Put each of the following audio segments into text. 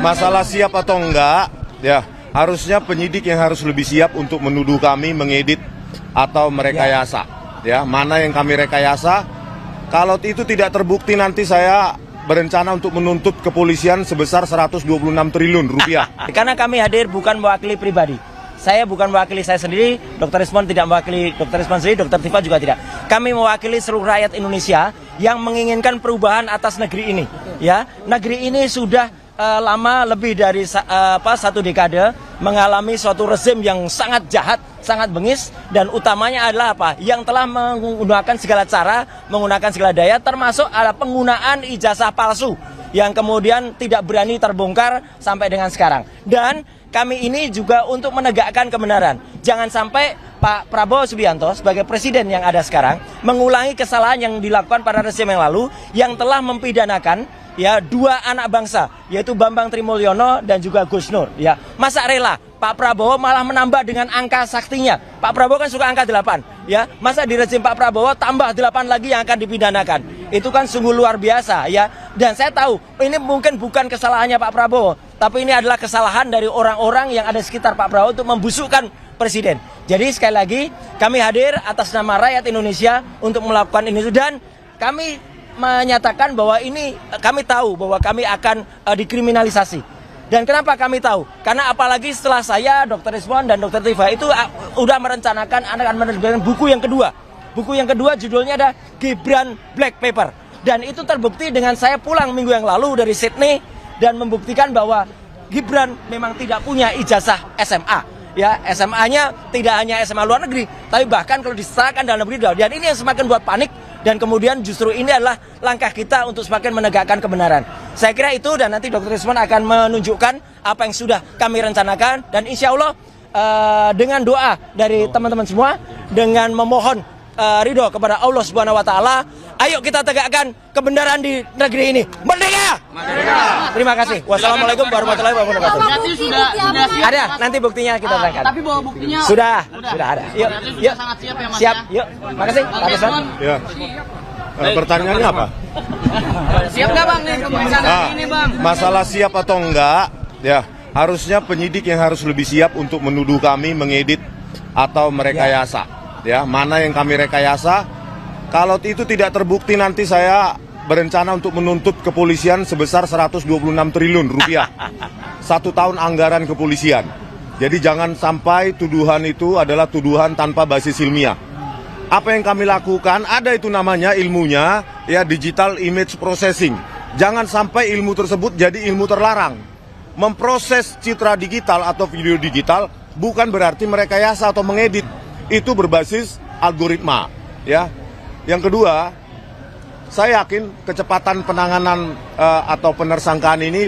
Masalah siap atau enggak, ya harusnya penyidik yang harus lebih siap untuk menuduh kami mengedit atau merekayasa. Ya, mana yang kami rekayasa? Kalau itu tidak terbukti, nanti saya berencana untuk menuntut kepolisian sebesar 126 triliun rupiah. Karena kami hadir bukan mewakili pribadi. Saya bukan mewakili saya sendiri, Dr. Rismon tidak mewakili Dr. Rismon sendiri, Dr. Tifa juga tidak. Kami mewakili seluruh rakyat Indonesia yang menginginkan perubahan atas negeri ini. Ya, negeri ini sudah lama lebih dari satu dekade mengalami suatu rezim yang sangat jahat, sangat bengis, dan utamanya adalah apa? Yang telah menggunakan segala cara, menggunakan segala daya, termasuk ada penggunaan ijazah palsu yang kemudian tidak berani terbongkar sampai dengan sekarang. Dan kami ini juga untuk menegakkan kebenaran. Jangan sampai Pak Prabowo Subianto sebagai presiden yang ada sekarang mengulangi kesalahan yang dilakukan pada rezim yang lalu yang telah mempidanakan ya dua anak bangsa, yaitu Bambang Trimulyono dan juga Gus Nur. Ya, masa rela Pak Prabowo malah menambah dengan angka saktinya. Pak Prabowo kan suka angka 8, ya. Masa di rezim Pak Prabowo tambah 8 lagi yang akan dipidanakan. Itu kan sungguh luar biasa, ya. Dan saya tahu ini mungkin bukan kesalahannya Pak Prabowo, tapi ini adalah kesalahan dari orang-orang yang ada sekitar Pak Prabowo untuk membusukkan presiden. Jadi sekali lagi kami hadir atas nama rakyat Indonesia untuk melakukan ini, dan kami menyatakan bahwa ini kami tahu bahwa kami akan dikriminalisasi. Dan kenapa kami tahu? Karena apalagi setelah saya, Dr. Rismon dan Dr. Tifa itu udah merencanakan akan menerbitkan buku yang kedua. Buku yang kedua judulnya ada Gibran Black Paper. Dan itu terbukti dengan saya pulang minggu yang lalu dari Sydney dan membuktikan bahwa Gibran memang tidak punya ijazah SMA. Ya, SMA-nya tidak hanya SMA luar negeri, tapi bahkan kalau diserahkan dalam negeri. Dan ini yang semakin buat panik. Dan kemudian justru ini adalah langkah kita untuk semakin menegakkan kebenaran. Saya kira itu, dan nanti Dr. Rismon akan menunjukkan apa yang sudah kami rencanakan. Dan insya Allah dengan doa dari teman-teman semua, dengan memohon ridho kepada Allah Subhanahu Wa Taala, ayo kita tegakkan kebenaran di negeri ini. Merdeka! Merdeka! Terima kasih. Wassalamualaikum warahmatullahi wabarakatuh. Berarti sudah siap. Ada, nanti buktinya kita berangkat. Tapi bawa buktinya sudah ada. Yuk, yuk. Sangat siap ya Mas. Siap, yuk. Makasih, Pak Rismon. Ya. Pertanyaannya apa? Siap nggak Bang nih pemeriksaan ini Bang? Masalah siap atau enggak, ya harusnya penyidik yang harus lebih siap untuk menuduh kami mengedit atau merekayasa. Ya, mana yang kami rekayasa? Kalau itu tidak terbukti, nanti saya berencana untuk menuntut kepolisian sebesar 126 triliun rupiah. 1 tahun anggaran kepolisian. Jadi jangan sampai tuduhan itu adalah tuduhan tanpa basis ilmiah. Apa yang kami lakukan, ada itu namanya ilmunya, ya, digital image processing. Jangan sampai ilmu tersebut jadi ilmu terlarang. Memproses citra digital atau video digital bukan berarti merekayasa atau mengedit. Itu berbasis algoritma, ya. Yang kedua, saya yakin kecepatan penanganan atau penersangkaan ini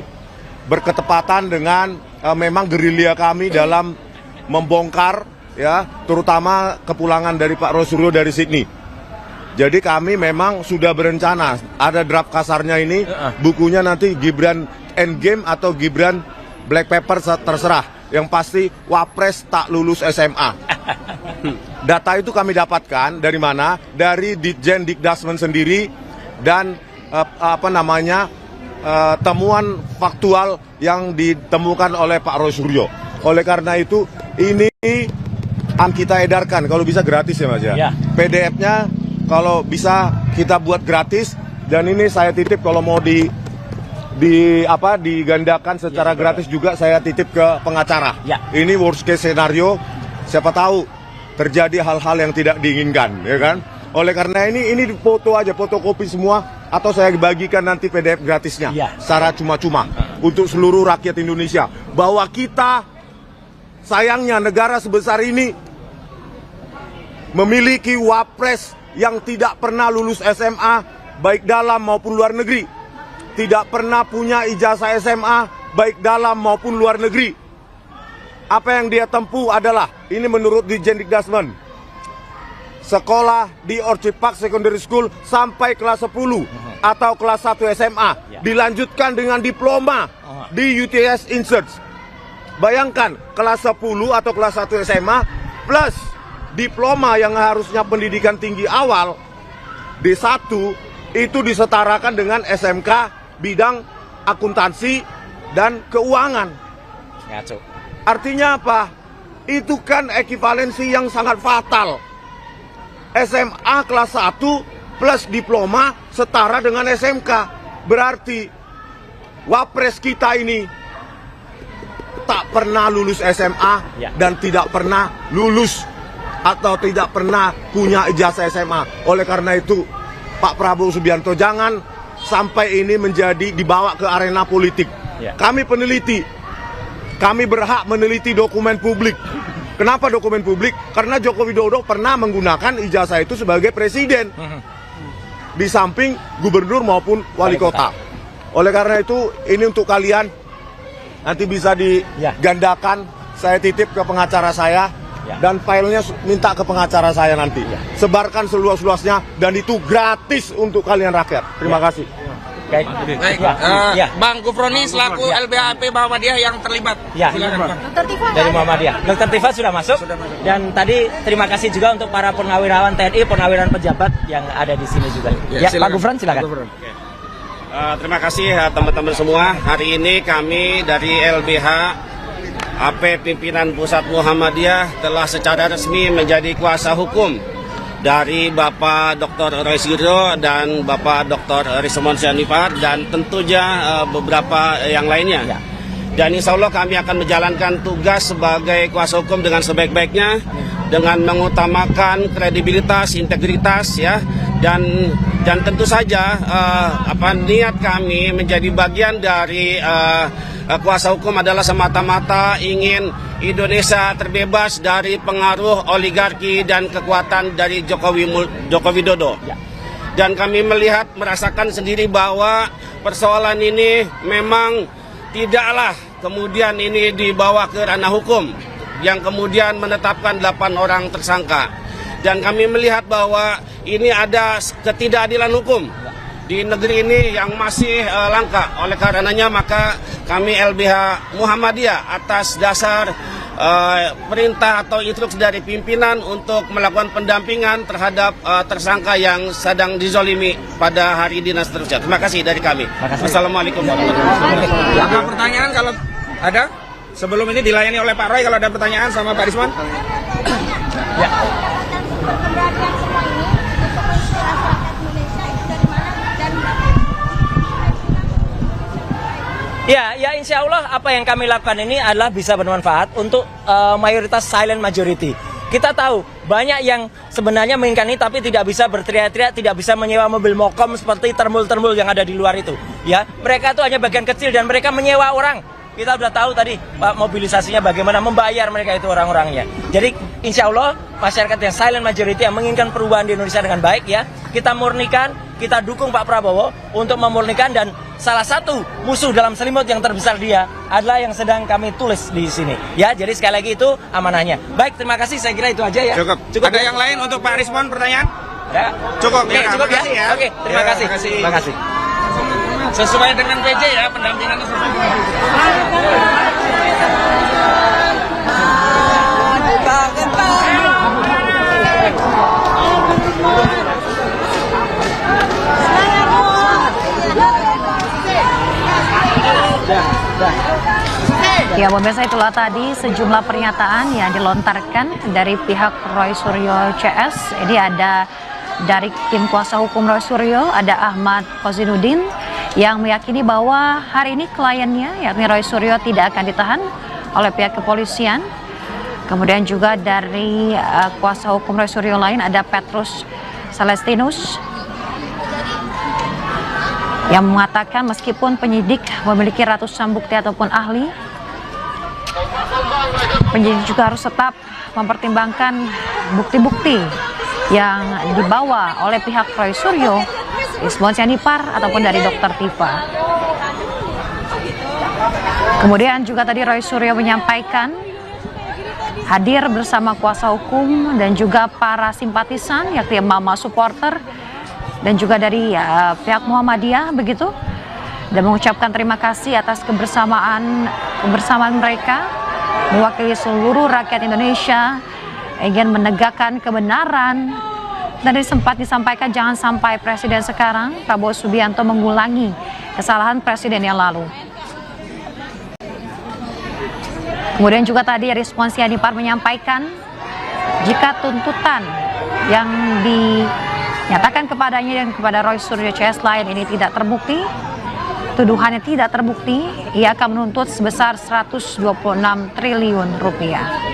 berketepatan dengan memang gerilya kami dalam membongkar, ya, terutama kepulangan dari Pak Rosuryo dari Sydney. Jadi kami memang sudah berencana, ada draft kasarnya ini, bukunya nanti Gibran Endgame atau Gibran Black Paper terserah. Yang pasti Wapres tak lulus SMA. Data itu kami dapatkan dari mana? Dari Ditjen Dikdasmen sendiri dan temuan faktual yang ditemukan oleh Pak Rosuryo. Oleh karena itu ini kita edarkan, kalau bisa gratis ya Mas ya. PDF-nya kalau bisa kita buat gratis, dan ini saya titip kalau mau digandakan secara gratis juga saya titip ke pengacara. Ini worst case scenario, siapa tahu terjadi hal-hal yang tidak diinginkan, ya kan? Oleh karena ini foto aja, fotokopi semua, atau saya bagikan nanti PDF gratisnya secara cuma-cuma untuk seluruh rakyat Indonesia, bahwa kita sayangnya negara sebesar ini memiliki wapres yang tidak pernah lulus SMA baik dalam maupun luar negeri, tidak pernah punya ijazah SMA baik dalam maupun luar negeri. Apa yang dia tempuh adalah, ini menurut Ditjen Dikdasmen, sekolah di Orchid Park Secondary School sampai kelas 10 atau kelas 1 SMA, dilanjutkan dengan diploma di UTS Insearch. Bayangkan, kelas 10 atau kelas 1 SMA plus diploma yang harusnya pendidikan tinggi awal D1 itu disetarakan dengan SMK bidang akuntansi dan keuangan. Ngaco. Artinya apa? Itu kan ekivalensi yang sangat fatal. SMA kelas 1 plus diploma setara dengan SMK. Berarti Wapres kita ini tak pernah lulus SMA dan tidak pernah lulus atau tidak pernah punya ijazah SMA. Oleh karena itu, Pak Prabowo Subianto jangan sampai ini menjadi dibawa ke arena politik. Kami peneliti, kami berhak meneliti dokumen publik. Kenapa dokumen publik? Karena Joko Widodo pernah menggunakan ijazah itu sebagai presiden, di samping gubernur maupun wali kota. Oleh karena itu, ini untuk kalian, nanti bisa digandakan, saya titip ke pengacara saya, dan filenya minta ke pengacara saya nanti. Sebarkan seluas-luasnya, dan itu gratis untuk kalian rakyat. Terima kasih. Baik, Bang Gufroni selaku LBHP Muhammadiyah yang terlibat. Silakan, Bang. Dari Muhammadiyah. Dr. Tifa sudah masuk. Dan tadi terima kasih juga untuk para purnawirawan TNI, purnawirawan pejabat yang ada di sini juga. Pak Gufron silakan. Terima kasih teman-teman semua. Hari ini kami dari LBH AP Pimpinan Pusat Muhammadiyah telah secara resmi menjadi kuasa hukum dari Bapak Dr. Roy Suryo dan Bapak Dr. Rismon Syarifat dan tentunya beberapa yang lainnya. Dan insya Allah kami akan menjalankan tugas sebagai kuasa hukum dengan sebaik-baiknya, dengan mengutamakan kredibilitas, integritas ya, dan tentu saja niat kami menjadi bagian dari kuasa hukum adalah semata-mata ingin Indonesia terbebas dari pengaruh oligarki dan kekuatan dari Joko Widodo. Dan kami merasakan sendiri bahwa persoalan ini memang tidaklah kemudian ini dibawa ke ranah hukum yang kemudian menetapkan 8 orang tersangka. Dan kami melihat bahwa ini ada ketidakadilan hukum di negeri ini yang masih langka. Oleh karenanya maka kami LBH Muhammadiyah atas dasar perintah atau instruksi dari pimpinan untuk melakukan pendampingan terhadap tersangka yang sedang dizolimi pada hari ini dan seterusnya. Terima kasih dari kami. Wassalamualaikum warahmatullahi wabarakatuh. Ada pertanyaan kalau ada? Sebelum ini dilayani oleh Pak Roy kalau ada pertanyaan sama Pak Rismon. Ya. Ya, insya Allah apa yang kami lakukan ini adalah bisa bermanfaat untuk mayoritas silent majority. Kita tahu banyak yang sebenarnya menginginkan ini tapi tidak bisa berteriak-teriak, tidak bisa menyewa mobil mokom seperti termul-termul yang ada di luar itu. Ya, mereka itu hanya bagian kecil dan mereka menyewa orang. Kita sudah tahu tadi Pak mobilisasinya bagaimana membayar mereka itu orang-orangnya. Jadi insya Allah masyarakat yang silent majority yang menginginkan perubahan di Indonesia dengan baik ya, kita murnikan, kita dukung Pak Prabowo untuk memurnikan, dan salah satu musuh dalam selimut yang terbesar dia adalah yang sedang kami tulis di sini. Ya, jadi sekali lagi itu amanahnya. Baik, terima kasih, saya kira itu aja ya. Cukup. Ada yang lain untuk Pak Rismon pertanyaan? Ya. Cukup. Oke, cukup ya. Oke, terima kasih. Terima kasih. Sesuai dengan PJ ya, pendampingannya sesuai dengan PJ. Ya, pemirsa, itulah tadi sejumlah pernyataan yang dilontarkan dari pihak Roy Suryo CS. Ini ada dari tim kuasa hukum Roy Suryo, ada Ahmad Kozinuddin yang meyakini bahwa hari ini kliennya, yakni Roy Suryo, tidak akan ditahan oleh pihak kepolisian. Kemudian juga dari kuasa hukum Roy Suryo lain ada Petrus Celestinus yang mengatakan meskipun penyidik memiliki ratusan bukti ataupun ahli, penyidik juga harus tetap mempertimbangkan bukti-bukti yang dibawa oleh pihak Roy Suryo, Rismon Syarifat ataupun dari Dr. Tifa. Kemudian juga tadi Roy Suryo menyampaikan hadir bersama kuasa hukum dan juga para simpatisan, yakni mama supporter dan juga dari pihak Muhammadiyah begitu, dan mengucapkan terima kasih atas kebersamaan mereka mewakili seluruh rakyat Indonesia ingin menegakkan kebenaran. Tadi sempat disampaikan jangan sampai presiden sekarang Prabowo Subianto mengulangi kesalahan presiden yang lalu. Kemudian juga tadi respons Sianipar menyampaikan jika tuntutan yang dinyatakan kepadanya dan kepada Roy Suryo CS lain ini tidak terbukti, tuduhannya tidak terbukti, ia akan menuntut sebesar 126 triliun rupiah.